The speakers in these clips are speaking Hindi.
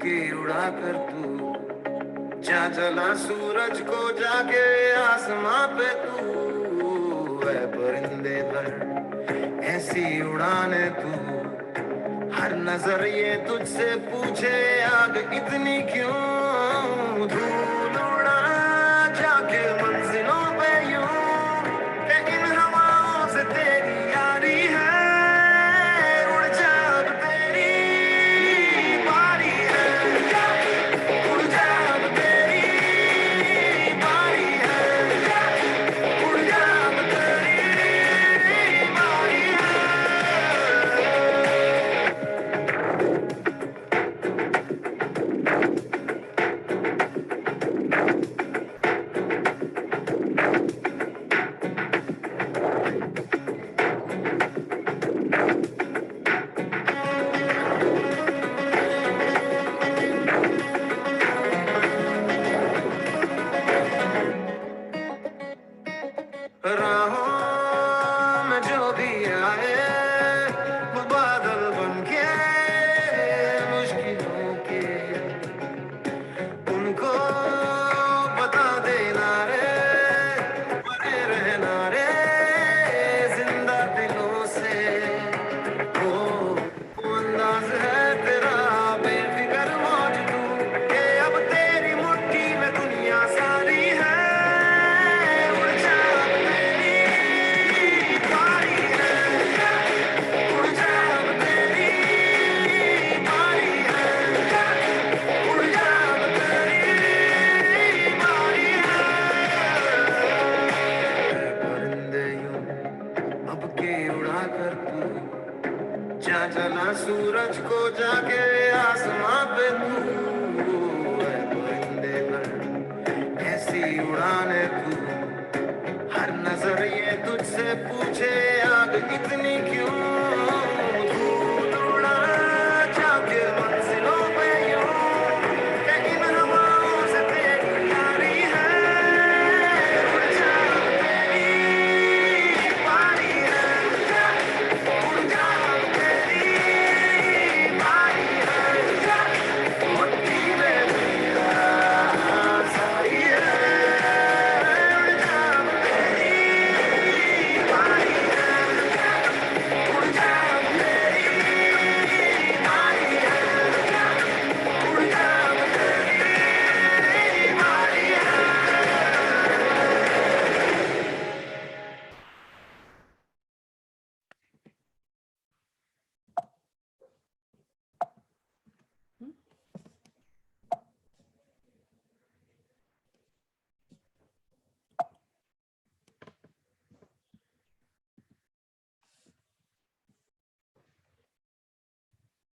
के उड़ा कर तू जा चला सूरज को जाके आसमां पे तू है परिंदे पर ऐसी उड़ाने तू हर नजर ये तुझसे पूछे आग इतनी क्यों धूल उड़ा जाके मंजिलों पे यूं कि इन हवाओं से तेरी यारी है उड़ जा अब तेरी बारी है उड़ जा अब तेरी बारी है उड़ जा अब तेरी बारी है राहों में जो भी आए वो बादल बनके मुश्किलों के उनको बता देना रे बने रहना रे जिंदा दिलों से वो अंदाज है तेरा बेफिक्र मौज तू कि अब तेरी मुट्ठी में दुनिया सारी है उड़ जा अब तेरी बारी है उड़ जा अब तेरी बारी है उड़ जा अब तेरी बारी है परिंदे यूं अब के उड़ा कर तू जा चला सूरज को जाके आसमां पे तू है परिंदे पर ऐसी उड़ाने तू हर नजर ये तुझसे पूछे आग इतनी क्यों धूल उड़ा जाके मंजिलों पे यूं कि इन हवाओं से तेरी यारी है उड़ जा तेरी बारी है उड़ जा तेरी बारी है मुट्ठी में दुनिया सारी है उड़ जा तेरी बारी है उड़ जा तेरी बारी है उड़ जा तेरी बारी है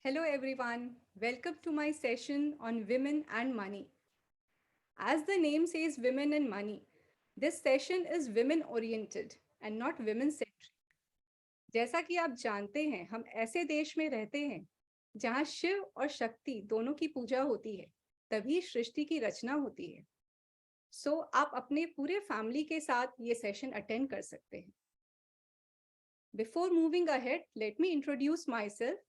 Hello everyone, welcome to my session on women and money. As the name says women and money, this session is women oriented and not women centric. जैसा कि आप जानते हैं, हम ऐसे देश में रहते हैं जहां शिव और शक्ति दोनों की पूजा होती है, तभी सृष्टि की रचना होती है। सो आप अपने पूरे फैमिली के साथ ये सेशन अटेंड कर सकते हैं। Before moving ahead, let me introduce myself.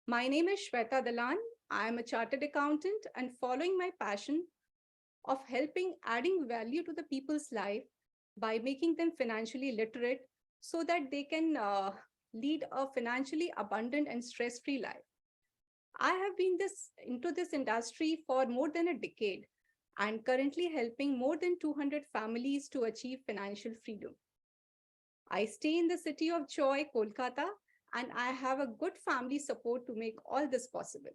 My name is Shweta Dalan. I am a chartered accountant and following my passion of helping adding value to the people's life by making them financially literate so that they can lead a financially abundant and stress-free life. I have been into this industry for more than a decade and currently helping more than 200 families to achieve financial freedom. I stay in the city of Joy, Kolkata, and I have a good family support to make all this possible.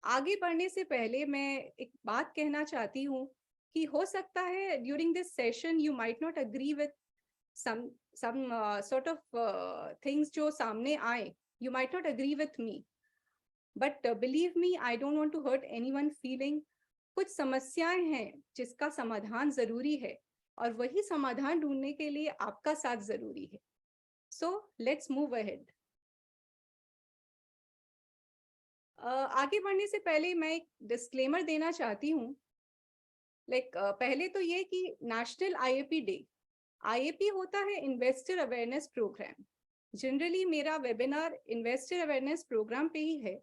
आगे बढ़ने से पहले मैं एक बात कहना चाहती हूँ कि हो सकता है during this session you might not agree with some sort of things जो सामने आए. You might not agree with me. But believe me, I don't want to hurt anyone feeling. कुछ समस्याएं हैं जिसका समाधान जरूरी है और वही समाधान ढूंढने के लिए आपका साथ जरूरी है. So let's move ahead. आगे बढ़ने से पहले मैं एक डिस्क्लेमर देना चाहती हूँ. पहले तो ये कि नेशनल आईएपी डे, आईएपी होता है इन्वेस्टर अवेयरनेस प्रोग्राम जनरली मेरा वेबिनार इन्वेस्टर अवेयरनेस प्रोग्राम पे ही है,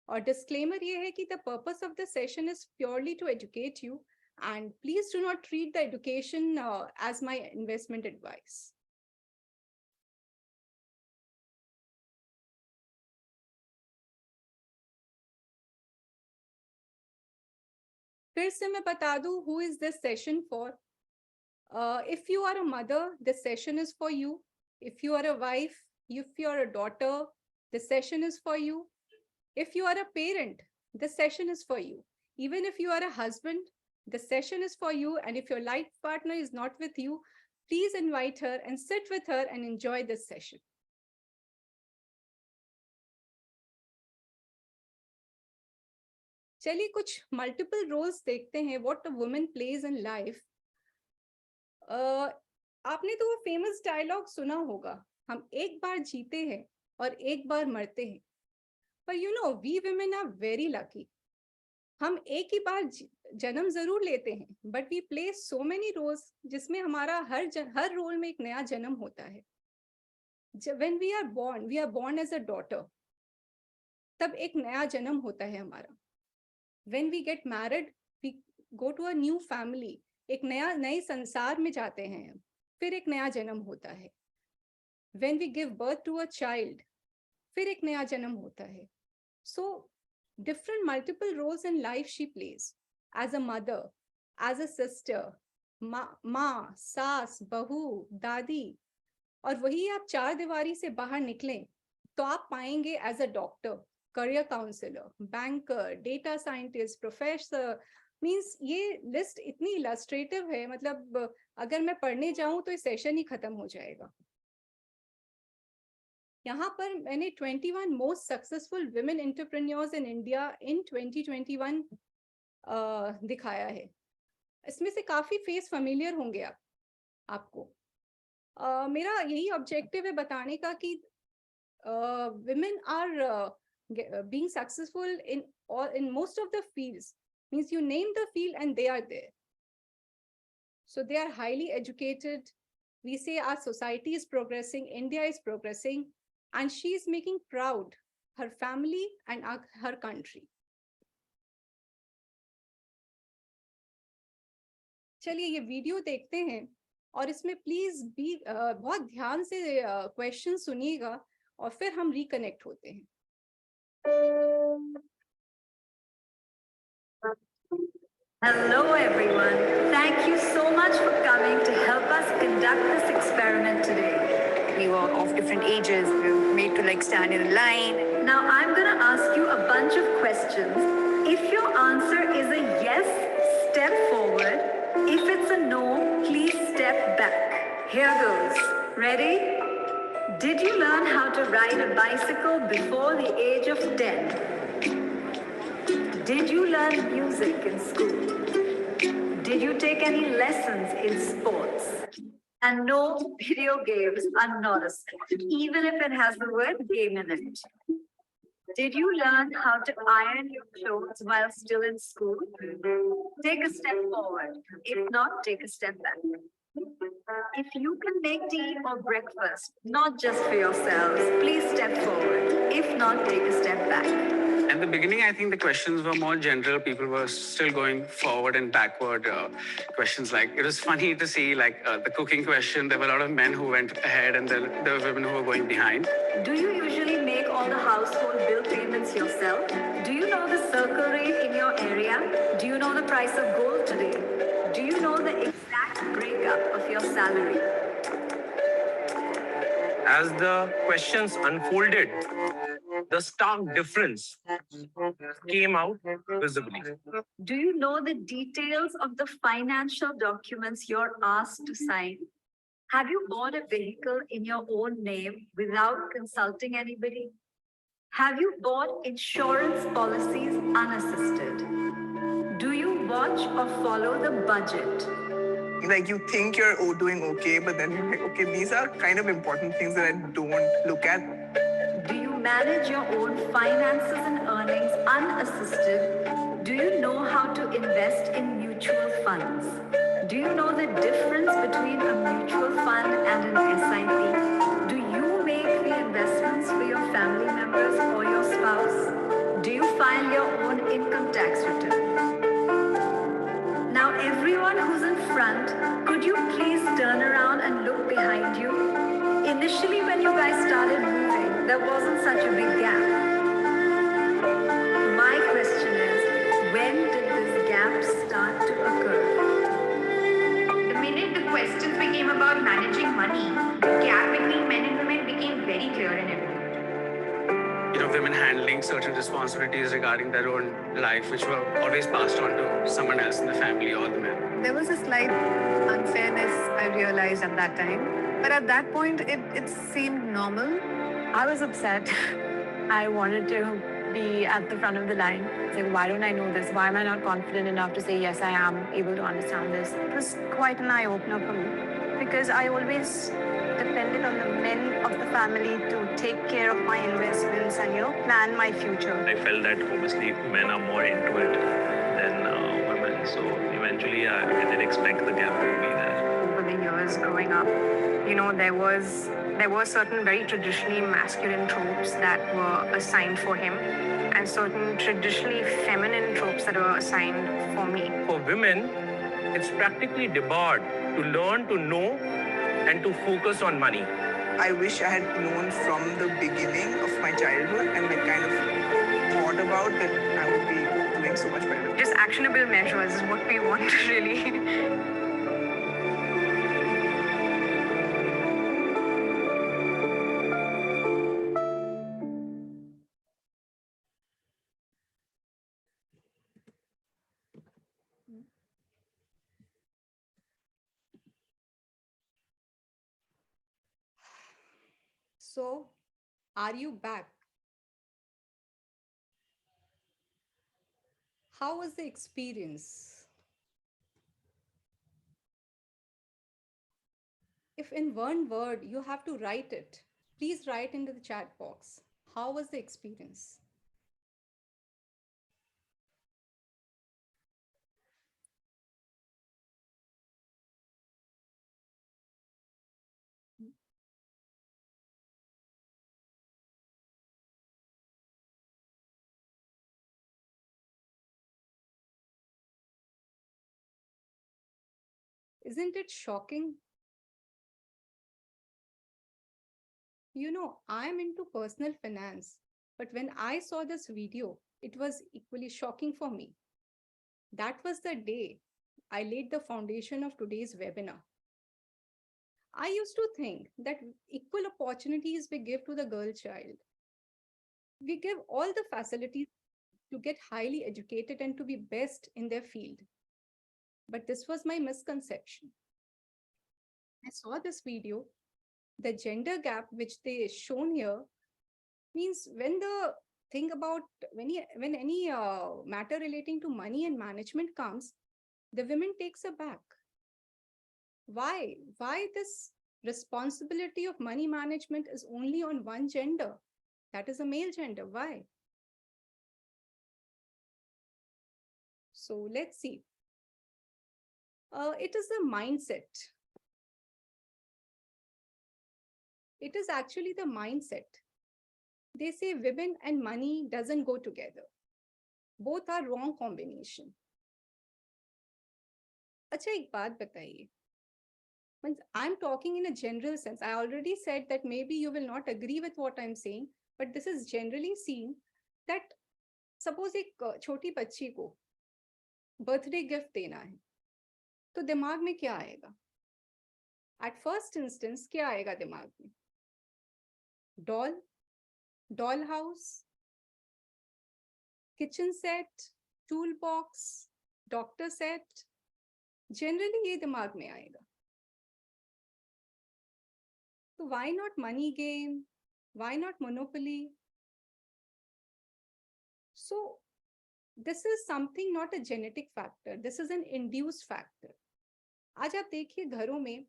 और डिस्क्लेमर ये है कि the purpose of the session is purely to educate you, and please do not treat the education as my investment advice. फिर से मैं बता दूं who is this session for. If you are a mother, this session is for you. If you are a wife, if you are a daughter, this session is for you. If you are a parent, this session is for you. Even if you are a husband, the session is for you. And if your life partner is not with you, please invite her and sit with her and enjoy this session. चलिए कुछ मल्टीपल रोल्स देखते हैं, what a woman plays in life. आपने तो वो फेमस डायलॉग सुना होगा, हम एक बार जीते हैं और एक बार मरते हैं. पर you know, we women are very lucky. हम एक ही बार जन्म जरूर लेते हैं, but we play so many roles जिसमें हमारा हर रोल में एक नया जन्म होता है. When we are born as a daughter, तब एक नया जन्म होता है हमारा. When we get married, we go to a new family, एक नए संसार में जाते हैं, फिर एक नया जन्म होता है. When we give birth to a child, फिर एक नया जन्म होता है. सो different multiple roles in life she plays, as a mother, as a sister, माँ, सास, बहू, दादी. और वही आप चार दीवारी से बाहर निकलें तो आप पाएंगे as a doctor, career counsellor, banker, data scientist, professor. Means ये लिस्ट इतनी इलस्ट्रेटिव है, मतलब अगर मैं पढ़ने जाऊं तो ये सेशन ही खत्म हो जाएगा. यहाँ पर मैंने 21 most successful women entrepreneurs in India in 2021 दिखाया है. इसमें से काफी फेस फैमिलियर होंगे आपको. मेरा यही ऑब्जेक्टिव है बताने का कि women are being successful in most of the fields. Means you name the field and they are there. So they are highly educated. We say our society is progressing, India is progressing, and she is making proud her family and her country. चलिए ये वीडियो देखते हैं, और इसमें प्लीज भी बहुत ध्यान से क्वेश्चन सुनिएगा, और फिर हम रिकनेक्ट होते हैं. Hello everyone. Thank you so much for coming to help us conduct this experiment today. We were of different ages. We were made to like stand in a line. Now I'm going to ask you a bunch of questions. If your answer is a yes, step forward. If it's a no, please step back. Here goes. Ready? Did you learn how to ride a bicycle before the age of 10? Did you learn music in school? Did you take any lessons in sports? And no, video games are not a sport, even if it has the word game in it. Did you learn how to iron your clothes while still in school? Take a step forward. If not, take a step back. If you can make tea or breakfast, not just for yourselves, please step forward. If not, take a step back. At the beginning, I think the questions were more general. People were still going forward and backward. Questions like, it was funny to see like the cooking question. There were a lot of men who went ahead and there were women who were going behind. Do you usually make all the household bill payments yourself? Do you know the circle rate in your area? Do you know the price of gold today? Do you know the exact breakup of your salary? As the questions unfolded, the stark difference came out visibly. Do you know the details of the financial documents you're asked to sign? Have you bought a vehicle in your own name without consulting anybody? Have you bought insurance policies unassisted? Do you watch or follow the budget? Like you think you're doing okay, but then you're like, okay, these are kind of important things that I don't look at. Do you manage your own finances and earnings unassisted? Do you know how to invest in mutual funds? Do you know the difference between a mutual fund and an SIP? Do you make the tax return. Now everyone who's in front, could you please turn around and look behind you? Initially when you guys started moving, there wasn't such a big gap. My question is, when did this gap start to occur? The minute the questions became about managing money, the gap between men and women became very clear and evident. Women handling certain responsibilities regarding their own life, which were always passed on to someone else in the family or the men. There was a slight unfairness I realized at that time. But at that point, it seemed normal. I was upset. I wanted to be at the front of the line. It's like, why don't I know this? Why am I not confident enough to say, yes, I am able to understand this? It was quite an eye-opener for me because I always depended on the men of the family to take care of my investments and, plan my future. I felt that obviously men are more into it than women. So eventually I did expect the gap to be there. Over the years growing up, there were certain very traditionally masculine tropes that were assigned for him and certain traditionally feminine tropes that were assigned for me. For women, it's practically debarred to learn to know and to focus on money. I wish I had known from the beginning of my childhood and kind of thought about that I would be doing so much better. Just actionable measures is what we want really. So, are you back? How was the experience? If in one word you have to write it, please write into the chat box. How was the experience? Isn't it shocking? I'm into personal finance, but when I saw this video, it was equally shocking for me. That was the day I laid the foundation of today's webinar. I used to think that equal opportunities we give to the girl child. We give all the facilities to get highly educated and to be best in their field. But this was my misconception. I saw this video. The gender gap which they shown here means when the thing about when any matter relating to money and management comes, the women takes a back. Why this responsibility of money management is only on one gender, that is a male gender? Why? So let's see. It is a mindset. It is actually the mindset. They say women and money doesn't go together. Both are wrong combination. अच्छा एक बात बताइए. I'm talking in a general sense. I already said that maybe you will not agree with what I'm saying, but this is generally seen that suppose एक छोटी बच्ची को birthday gift देना है, तो दिमाग में क्या आएगा? At first instance क्या आएगा दिमाग में? Doll house, kitchen set, toolbox, doctor set. Generally ये दिमाग में आएगा. So why not money game? Why not Monopoly? So this is something not a genetic factor. This is an induced factor. आज आप देखिए घरों में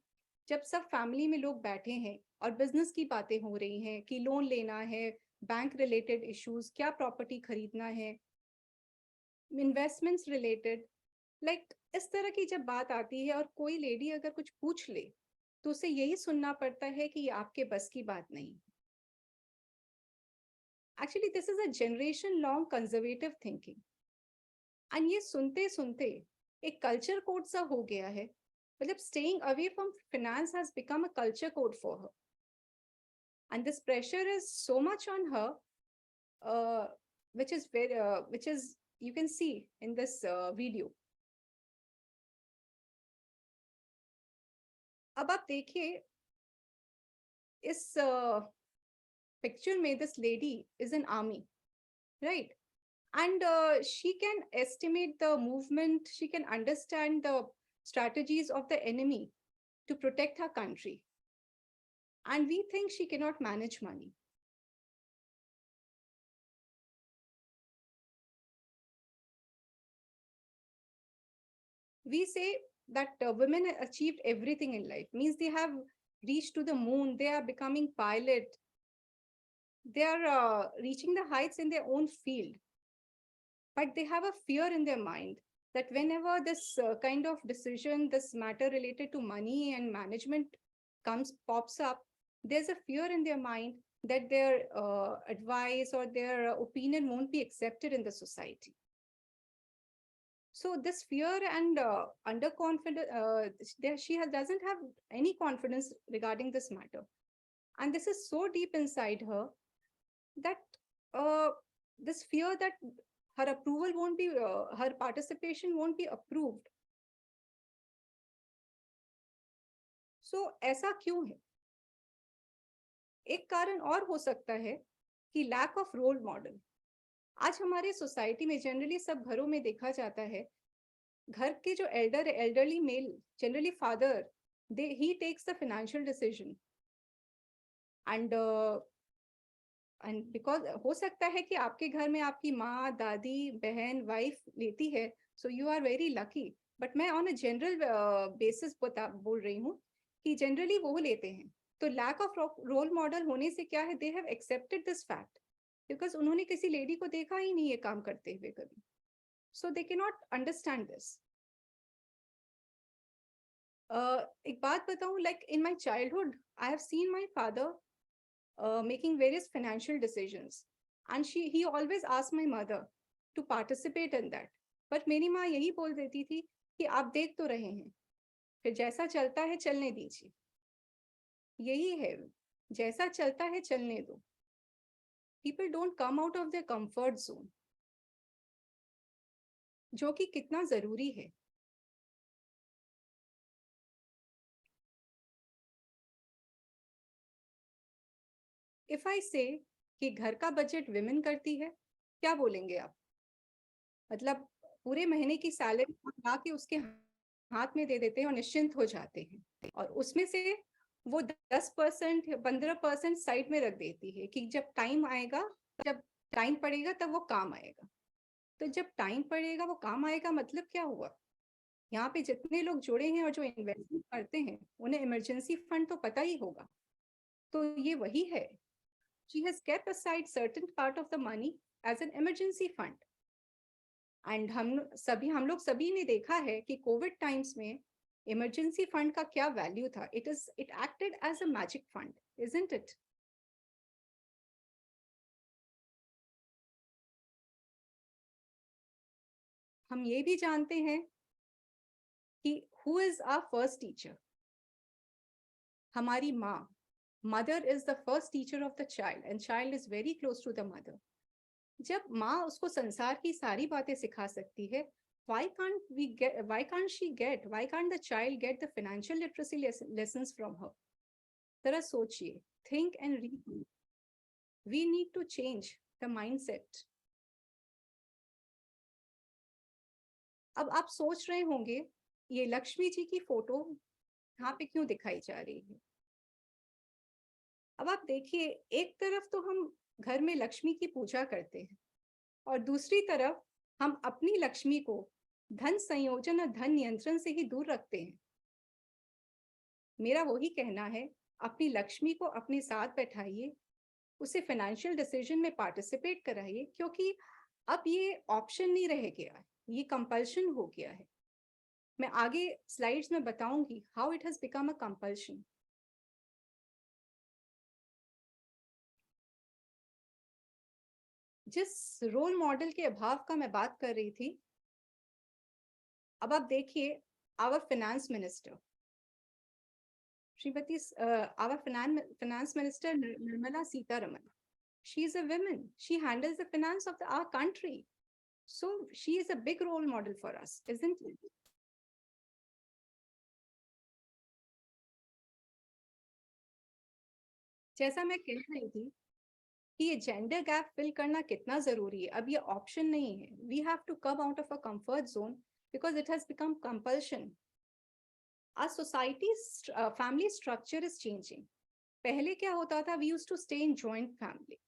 जब सब फैमिली में लोग बैठे हैं और बिजनेस की बातें हो रही हैं कि लोन लेना है, बैंक रिलेटेड इश्यूज, क्या प्रॉपर्टी खरीदना है, इन्वेस्टमेंट्स रिलेटेड, इस तरह की जब बात आती है और कोई लेडी अगर कुछ पूछ ले तो उसे यही सुनना पड़ता है कि ये आपके बस की बात नहीं. Actually, this is a generation long conservative thinking. And ये सुनते सुनते एक कल्चर कोड सा हो गया है, मतलब staying away from finance has become a culture code for her. And this pressure is so much on her, which is you can see in this video. अब आप देखिए इस पिक्चर में this lady is an army, right? And she can estimate the movement, she can understand the strategies of the enemy to protect her country. And we think she cannot manage money. We say that women have achieved everything in life, means they have reached to the moon, they are becoming pilot, they are reaching the heights in their own field. But they have a fear in their mind that whenever this kind of decision, this matter related to money and management pops up, there's a fear in their mind that their advice or their opinion won't be accepted in the society. So this fear and underconfidence, doesn't have any confidence regarding this matter. And this is so deep inside her that this fear that her approval won't be, her participation won't be approved. So ऐसा क्यों है? एक कारण और हो सकता है कि लैक ऑफ रोल मॉडल. आज हमारे सोसाइटी में जनरली सब घरों में देखा जाता है, घर के जो elderly male, generally father, he takes the financial decision. And because हो सकता है कि आपके घर में आपकी माँ, दादी, बहन, वाइफ लेती है, so you are very lucky. But मैं on a general basis बोल रही हूँ कि generally वो लेते हैं. तो lack of role model होने से क्या है, they have accepted this fact because उन्होंने किसी लेडी को देखा ही नहीं ये काम करते हुए कभी. So they cannot understand this. एक बात बताऊं, like in my childhood, I have seen my father making various financial decisions, and he always asked my mother to participate in that. But मेरी माँ यही बोल देती थी कि आप देख तो रहे हैं, फिर जैसा चलता है चलने दीजिए. यही है, जैसा चलता है चलने दो. People don't come out of their comfort zone, जो कि कितना जरूरी है. If I say कि घर का बजट विमेन करती है, क्या बोलेंगे आप? मतलब पूरे महीने की सैलरी ला के उसके हाथ में दे देते हैं और निश्चिंत हो जाते हैं, और उसमें से वो 10% 15% साइड में रख देती है कि जब टाइम आएगा, जब टाइम पड़ेगा तब वो काम आएगा. तो जब टाइम पड़ेगा वो काम आएगा मतलब क्या हुआ? यहाँ पे जितने लोग जुड़े हैं और जो इन्वेस्टमेंट करते हैं उन्हें इमरजेंसी फंड तो पता ही होगा. तो ये वही है. She has kept aside certain part of the money as an emergency fund. And हम लोग सभी ने देखा है कि कोविड टाइम्स में इमरजेंसी फंड का क्या वैल्यू था. It acted as a magic fund, isn't it? हम ये भी जानते हैं कि who is our first teacher? हमारी माँ. Mother is the first teacher of the child, and child is very close to the mother. जब माँ उसको संसार की सारी बातें सिखा सकती है, why can't the child get the financial literacy lessons from her? जरा सोचिए, think and read. We need to change the mindset. अब आप सोच रहे होंगे ये लक्ष्मी जी की फोटो यहाँ पे क्यों दिखाई जा रही है? अब आप देखिए, एक तरफ तो हम घर में लक्ष्मी की पूजा करते हैं और दूसरी तरफ हम अपनी लक्ष्मी को धन संयोजन और धन नियंत्रण से ही दूर रखते हैं. मेरा वही कहना है, अपनी लक्ष्मी को अपने साथ बैठाइए, उसे फाइनेंशियल डिसीजन में पार्टिसिपेट कराइए, क्योंकि अब ये ऑप्शन नहीं रह गया है, ये कंपल्शन हो गया है. मैं आगे स्लाइड्स में बताऊंगी how it has become a compulsion. जिस रोल मॉडल के अभाव का मैं बात कर रही थी, अब आप देखिए, our finance minister Shrimati our finance minister Nirmala Sitharaman, she is a woman, she handles the finance of our country, so she is a big role model for us, isn't it? जैसा मैं कह रही थी कि ये जेंडर गैप फिल करना कितना जरूरी है, अब ये ऑप्शन नहीं है. We have to come out of a comfort zone because it has become compulsion. Our society family structure is changing. पहले क्या होता था, we used to stay in joint family.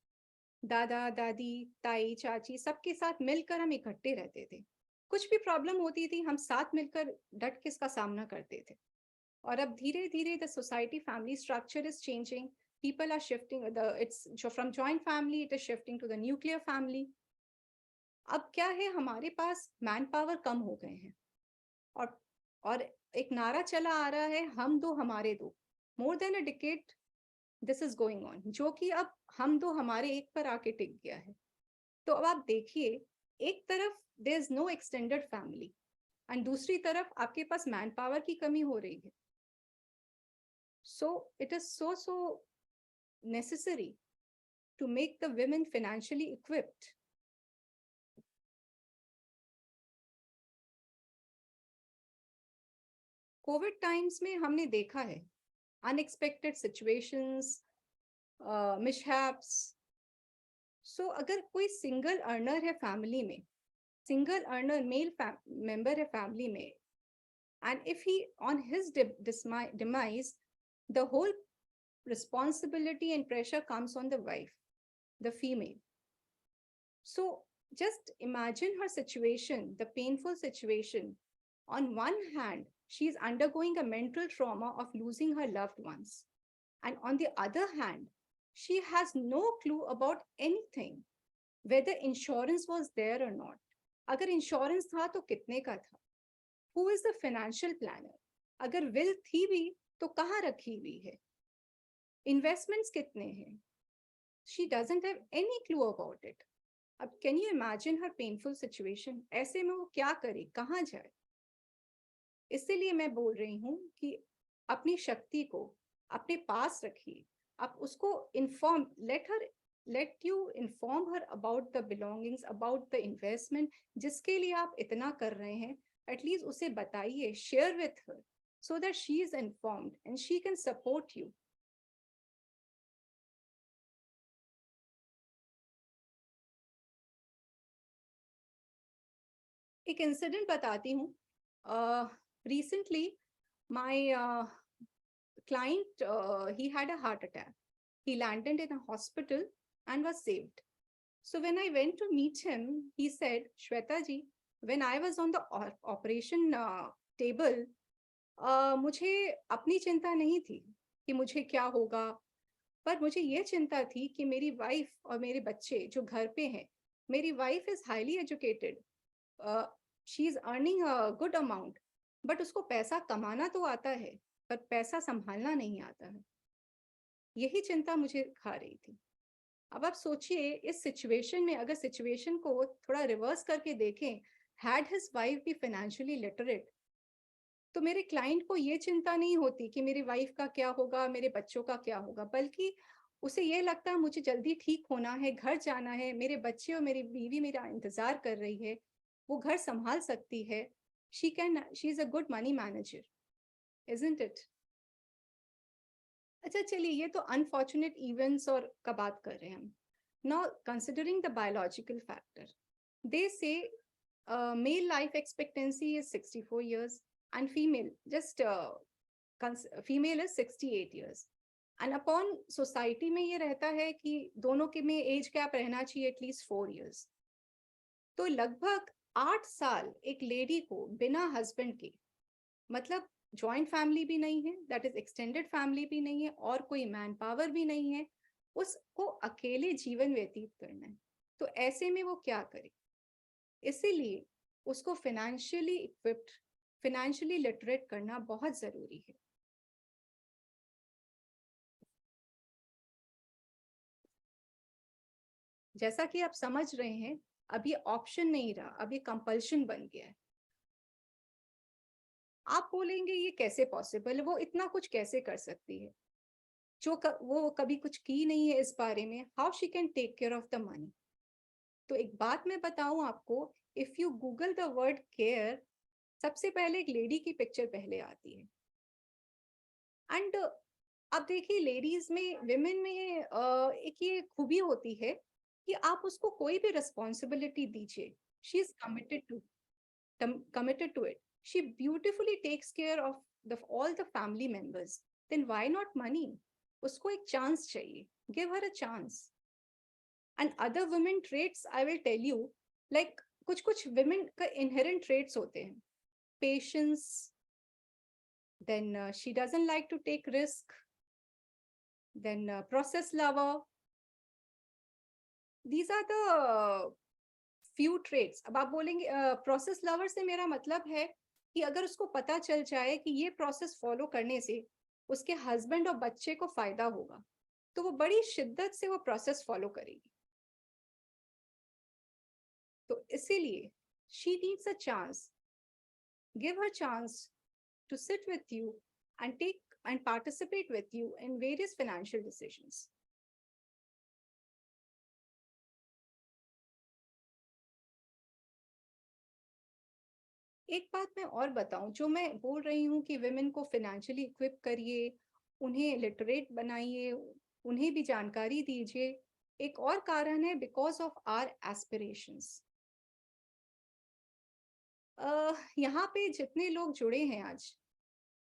दादा दादी ताई चाची सबके साथ मिलकर हम इकट्ठे रहते थे. कुछ भी प्रॉब्लम होती थी हम साथ मिलकर डट के इसका सामना करते थे. और अब धीरे धीरे the society family structure is changing. People are shifting, from joint family it is shifting to the nuclear family. अब क्या है, हमारे पास मैन पावर कम हो गए हैं और एक नारा चला आ रहा है, हम दो हमारे दो. More than a decade this is going on, जो कि अब हम दो हमारे एक पर आके टिक गया है. तो अब आप देखिए, एक तरफ there is no extended family and दूसरी तरफ आपके पास मैन पावर की कमी हो रही है. So it is so necessary to make the women financially equipped. Covid times में हमने देखा है अनएक्सपेक्टेड सिचुएशंस, मिसहैप्स. सो अगर कोई सिंगल अर्नर है फैमिली में, सिंगल अर्नर मेल मेंबर है फैमिली में, and if he on his demise, the whole responsibility and pressure comes on the wife, the female. So just imagine her situation, the painful situation. On one hand, she is undergoing a mental trauma of losing her loved ones. And on the other hand, she has no clue about anything, whether insurance was there or not. अगर इंश्योरेंस था तो कितने का था? Who is the financial planner? अगर will थी भी तो कहाँ रखी हुई है? इन्वेस्टमेंट्स कितने हैं? She doesn't have any clue about it. अब can you imagine her painful situation? ऐसे में वो क्या करे, कहाँ जाए? इसीलिए मैं बोल रही हूँ कि अपनी शक्ति को अपने पास रखिए. आप उसको inform, let you inform her about the belongings, about the investment जिसके लिए आप इतना कर रहे हैं. एटलीस्ट उसे बताइए, share with her so that she is informed and she can support you. एक इंसिडेंट बताती हूँ. Recently my client, he had a heart attack. He landed in a hospital and was saved. So when I went to meet him, he said, Shweta ji, when I was on the operation table, मुझे अपनी चिंता नहीं थी कि मुझे क्या होगा, पर मुझे ये चिंता थी कि मेरी वाइफ और मेरे बच्चे जो घर पे हैं. मेरी wife is highly educated, she is earning a good amount, but उसको पैसा कमाना तो आता है पर पैसा संभालना नहीं आता है. यही चिंता मुझे खा रही थी. अब आप सोचिए, इस सिचुएशन में अगर सिचुएशन को थोड़ा रिवर्स करके देखें, had his wife be financially literate, तो मेरे क्लाइंट को ये चिंता नहीं होती कि मेरी वाइफ का क्या होगा, मेरे बच्चों का क्या होगा, बल्कि उसे ये लगता है मुझे जल्दी ठीक होना है, घर जाना है, मेरे बच्चे और मेरी बीवी मेरा इंतजार कर रही है, वो घर संभाल सकती है. She is a good money manager, isn't it? अच्छा चलिए, ये तो अनफॉर्चुनेट इवेंट्स और का बात कर रहे हैं हम. Now considering the biological factor, they say male life expectancy is 64 years and female is 68 years. And upon society में ये रहता है कि दोनों के में एज गैप रहना चाहिए एटलीस्ट 4 years. तो लगभग 8 साल एक लेडी को बिना हस्बैंड के, मतलब जॉइंट फैमिली भी नहीं है, दैट इज एक्सटेंडेड फैमिली भी नहीं है, और कोई मैन पावर भी नहीं है, उसको अकेले जीवन व्यतीत करना है. तो ऐसे में वो क्या करे? इसीलिए उसको फाइनेंशियली इक्विप्ड, फाइनेंशियली लिटरेट करना बहुत जरूरी है. जैसा कि आप समझ रहे हैं, अब ये ऑप्शन नहीं रहा, अब ये कंपल्शन बन गया है. आप बोलेंगे ये कैसे पॉसिबल है, वो इतना कुछ कैसे कर सकती है, वो कभी कुछ की नहीं है इस बारे में, how she can take care of the money. तो एक बात मैं बताऊं आपको, if you Google the word care, सबसे पहले एक लेडी की पिक्चर पहले आती है। एंड अब देखिए, लेडीज में, विमेन में एक ये खूबी होती है कि आप उसको कोई भी रिस्पॉन्सिबिलिटी दीजिए, she is committed to it. She beautifully takes care of all the family members. Then why not money? उसको एक chance चाहिए. Give her a chance. And other women traits, I will tell you, like कुछ women का inherent traits होते हैं. Patience. Then she doesn't like to take risk. Then process lover. These are the few traits. अब आप बोलेंगे प्रोसेस लवर से मेरा मतलब है कि अगर उसको पता चल जाए कि ये प्रोसेस फॉलो करने से उसके हस्बैंड और बच्चे को फायदा होगा, तो वो बड़ी शिद्दत से वो प्रोसेस फॉलो करेगी। तो इसीलिए she needs a chance, give her chance to sit with you and take and participate with you in various financial decisions. एक बात मैं और बताऊं, जो मैं बोल रही हूँ कि विमेन को फाइनेंशियली इक्विप करिए, उन्हें लिटरेट बनाइए, उन्हें भी जानकारी दीजिए, एक और कारण है बिकॉज ऑफ आवर एस्पिरेशंस। यहाँ पे जितने लोग जुड़े हैं आज,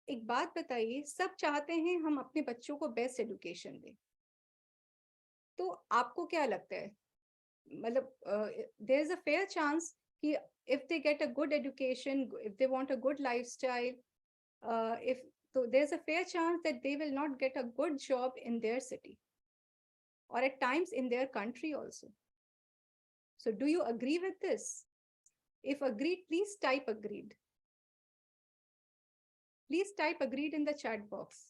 एक बात बताइए, सब चाहते हैं हम अपने बच्चों को बेस्ट एजुकेशन दें। तो आपको क्या लगता है, मतलब there is a fair chance कि if they get a good education, if they want a good lifestyle, so there's a fair chance that they will not get a good job in their city or at times in their country also. So do you agree with this? If agreed, please type agreed. Please type agreed in the chat box.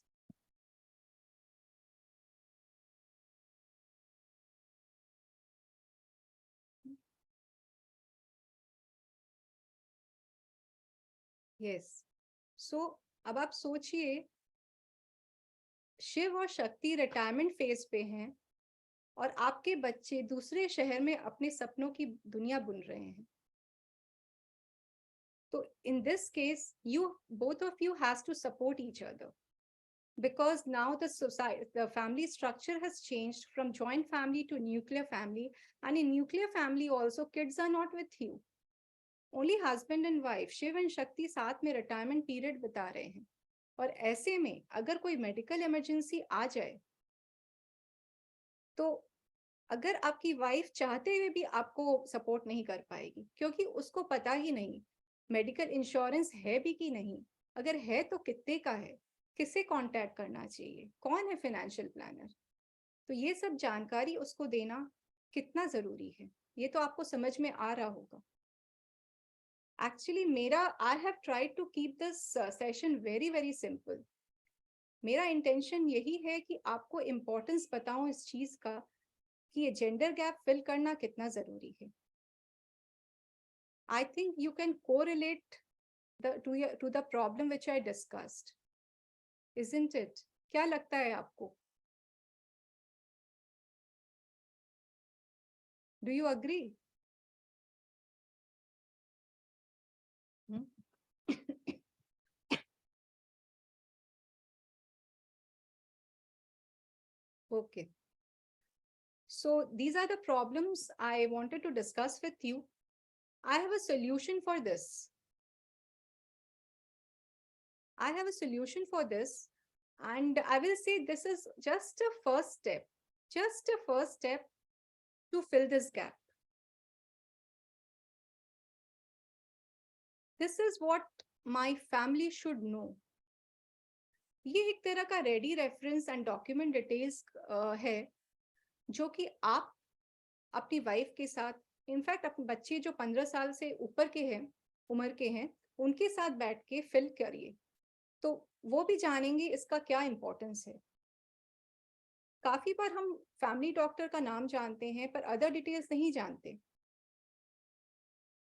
Yes. So अब आप सोचिए, शिव और शक्ति रिटायरमेंट फेज पे हैं और आपके बच्चे दूसरे शहर में अपने सपनों की दुनिया बुन रहे हैं। तो in this case, both of you has to support each other, because now the family structure has changed from joint family to nuclear family, and in nuclear family also kids are not with you, only husband and wife, Shiv and शक्ति साथ में रिटायरमेंट पीरियड बिता रहे हैं। और ऐसे में अगर कोई मेडिकल इमरजेंसी आ जाए, तो अगर आपकी वाइफ चाहते हुए भी आपको सपोर्ट नहीं कर पाएगी, क्योंकि उसको पता ही नहीं मेडिकल इंश्योरेंस है भी कि नहीं, अगर है तो कितने का है, किसे कांटेक्ट करना चाहिए, कौन है फाइनेंशियल प्लानर। तो ये सब जानकारी उसको देना कितना जरूरी है, ये तो आपको समझ में आ रहा होगा। Actually I have tried to keep this session very very simple. मेरा इंटेंशन यही है कि आपको इम्पोर्टेंस बताऊं इस चीज का कि ये जेंडर गैप फिल करना कितना जरूरी है। I think you can correlate to the problem which I discussed, isn't it? क्या लगता है आपको? Do you agree? Okay. So these are the problems I wanted to discuss with you. I have a solution for this. I have a solution for this, and I will say this is just a first step to fill this gap. This is what my family should know. ये एक तरह का ready reference and document details है, जो कि आप अपनी वाइफ के साथ, इनफैक्ट अपने बच्चे जो 15 साल से ऊपर के हैं, उम्र के हैं, उनके साथ बैठ के फिल करिए, तो वो भी जानेंगे इसका क्या इम्पोर्टेंस है। काफी बार हम फैमिली डॉक्टर का नाम जानते हैं पर अदर डिटेल्स नहीं जानते,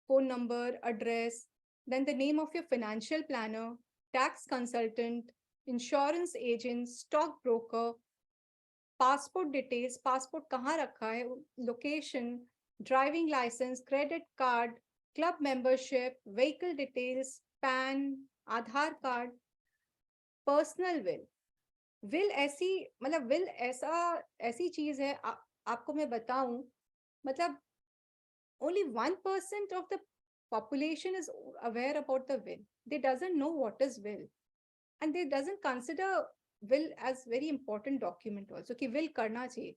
phone number, address, then the name of your financial planner, tax consultant, insurance agent, stock broker, passport details, passport कहाँ रखा है, location, driving license, credit card, club membership, vehicle details, PAN, Aadhaar card, personal will ऐसी मतलब विल ऐसी चीज है आपको मैं बताऊं मतलब only 1% of the population is aware about the will. They doesn't know what is will, and they doesn't consider will as very important document also कि will करना चाहिए.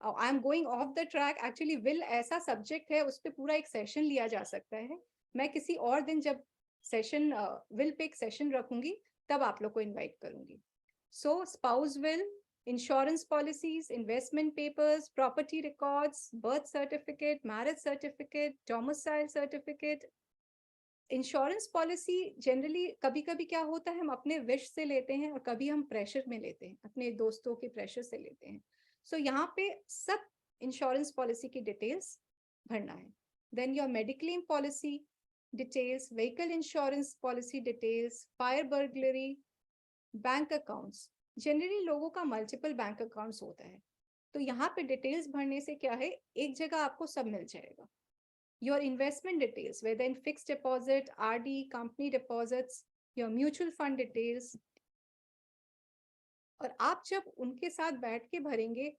I am going off the track. Actually will ऐसा subject है उस पे पूरा एक session लिया जा सकता है. मैं किसी और दिन जब session will पे एक session रखूंगी तब आप लोग को invite करूंगी. So spouse will, insurance policies, investment papers, property records, birth certificate, marriage certificate, domicile certificate. Insurance policy generally कभी कभी क्या होता है हम अपने विश से लेते हैं और कभी हम प्रेशर में लेते हैं, अपने दोस्तों के प्रेशर से लेते हैं. सो यहाँ पे सब इंश्योरेंस पॉलिसी की डिटेल्स भरना है. Then your mediclaim policy details, vehicle insurance policy details, fire burglary, bank accounts. Generally लोगों का मल्टीपल बैंक अकाउंट्स होता है, तो यहाँ पे डिटेल्स भरने से क्या है एक जगह आपको सब मिल जाएगा. Your investment details, whether in fixed deposit, RD, company deposits, your mutual fund details. और आप जब उनके साथ बैठ के भरेंगे,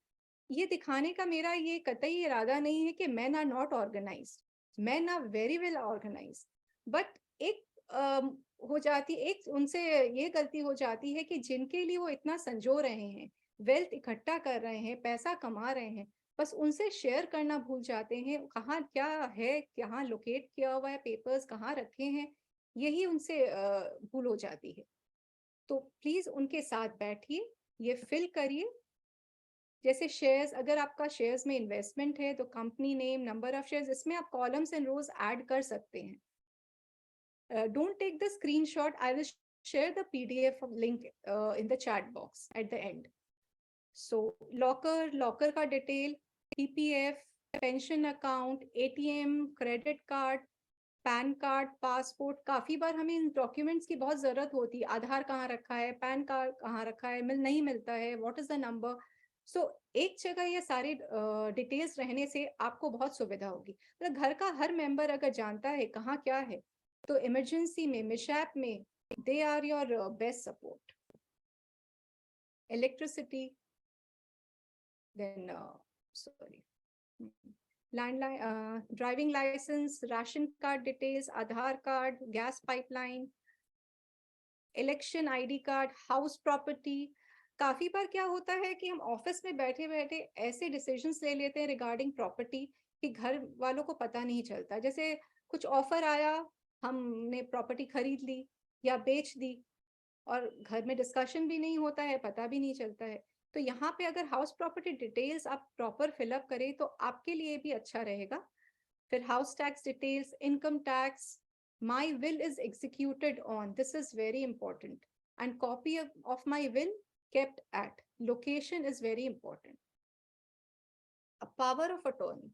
ये दिखाने का मेरा ये कतई इरादा नहीं है कि men are not organized. Men are very well organized. But एक हो जाती एक उनसे ये गलती हो जाती है कि जिनके लिए वो इतना संजो रहे हैं, वेल्थ इकट्ठा कर रहे हैं, पैसा कमा रहे हैं, बस उनसे शेयर करना भूल जाते हैं. कहाँ क्या है, कहाँ लोकेट किया हुआ है, पेपर्स कहाँ रखे हैं, यही उनसे भूल हो जाती है. तो प्लीज उनके साथ बैठिए, ये फिल करिए. जैसे शेयर्स, अगर आपका शेयर्स में इन्वेस्टमेंट है तो company name, number of shares, इसमें आप कॉलम्स एंड रोज ऐड कर सकते हैं. Don't take the screenshot. I will share the PDF link in the chat box at the end. So locker का detail, PPF, pension account, ATM, credit card, PAN card, passport. काफी बार हमें इन डॉक्यूमेंट्स की बहुत जरूरत होती है. आधार कहाँ रखा है, पैन कार्ड कहाँ रखा है, नहीं मिलता है, व्हाट इज द नंबर. सो एक जगह ये सारी डिटेल्स रहने से आपको बहुत सुविधा होगी. मतलब घर का हर मेंबर अगर जानता है कहाँ क्या है तो इमरजेंसी में, मिशैप में, they are your best support. Electricity, then sorry, landline, driving license, ration card details, Aadhaar card, gas pipeline, election ID card, house property. काफी बार क्या होता है कि हम ऑफिस में बैठे बैठे ऐसे डिसीजंस ले लेते हैं रिगार्डिंग प्रॉपर्टी कि घर वालों को पता नहीं चलता. जैसे कुछ ऑफर आया, हमने प्रॉपर्टी खरीद ली या बेच दी और घर में डिस्कशन भी नहीं होता है, पता भी नहीं चलता है. तो यहाँ पे अगर हाउस प्रॉपर्टी डिटेल्स आप प्रॉपर फिलअप करें तो आपके लिए भी अच्छा रहेगा. फिर house tax details, income tax, my will is executed on, this is very important, and copy of my will kept at, location is very important. Power of attorney,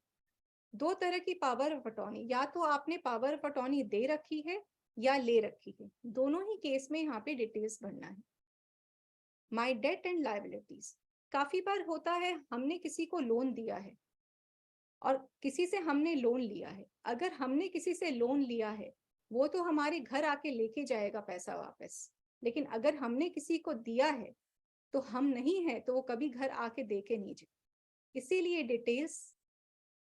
दो तरह की पावर ऑफ अटॉर्नी, या तो आपने पावर ऑफ अटॉर्नी दे रखी है या ले रखी है, दोनों ही केस में यहाँ पे डिटेल्स भरना है. माई डेट एंड लायबिलिटीज, काफी बार होता है हमने किसी को लोन दिया है और किसी से हमने लोन लिया है. अगर हमने किसी से लोन लिया है वो तो हमारे घर आके लेके जाएगा पैसा वापस, लेकिन अगर हमने किसी को दिया है तो हम नहीं है तो वो कभी घर आके दे के नहीं जाए. इसीलिए डिटेल्स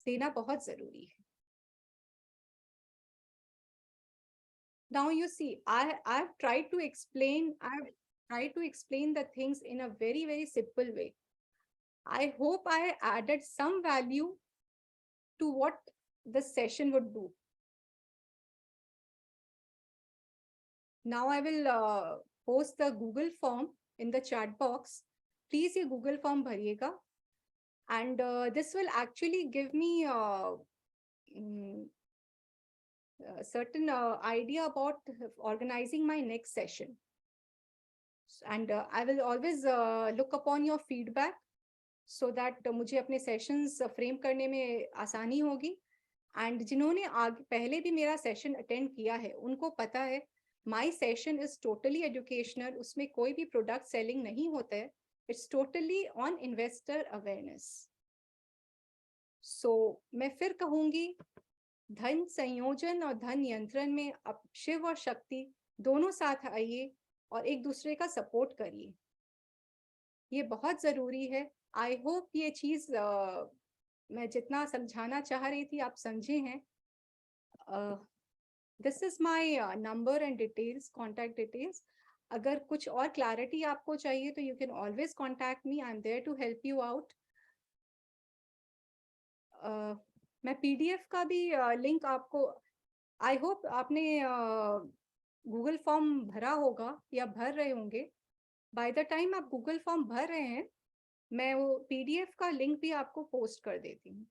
देना बहुत जरूरी है. Now you see, I've tried to explain the things in a very, very simple way. I hope I added some value to what the session would do. Now I will post the Google form in the chat box. Please ये Google form भरिएगा, and this will actually give me certain idea about organizing my next session. And I will always look upon your feedback so that मुझे अपने sessions frame करने में आसानी होगी. And जिन्होंने पहले भी मेरा session attend किया है उनको पता है my session is totally educational, उसमें कोई भी प्रोडक्ट सेलिंग नहीं होता है. It's totally on investor awareness. So मैं फिर कहूंगी, धन संयोजन और धन नियंत्रण में अब शिव और शक्ति दोनों साथ आइए और एक दूसरे का सपोर्ट करिए. ये बहुत जरूरी है. आई होप ये चीज मैं जितना समझाना चाह रही थी आप समझे हैं. This is my number and details, contact details. अगर कुछ और क्लैरिटी आपको चाहिए तो you can always contact me. I am there to help you out. मैं पीडीएफ का भी लिंक आपको, आई होप आपने गूगल फॉर्म भरा होगा या भर रहे होंगे. बाय द टाइम आप गूगल फॉर्म भर रहे हैं, मैं वो पीडीएफ का लिंक भी आपको पोस्ट कर देती हूँ.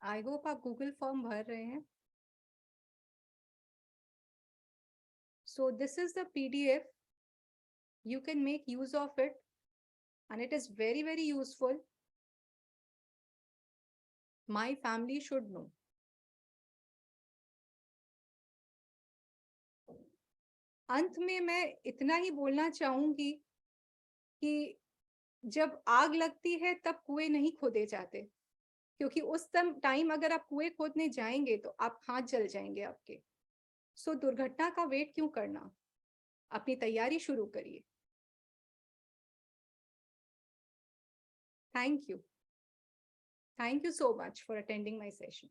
आई होप आप गूगल फॉर्म भर रहे हैं. So this is the PDF. You can make use of it and it is very, very useful. My family should know. अंत में मैं इतना ही बोलना चाहूंगी कि जब आग लगती है तब कुएं नहीं खोदे जाते, क्योंकि उस टाइम अगर आप कुएं खोदने जाएंगे तो आप हाथ जल जाएंगे आपके. सो दुर्घटना का वेट क्यों करना, अपनी तैयारी शुरू करिए. Thank you so much for attending my session.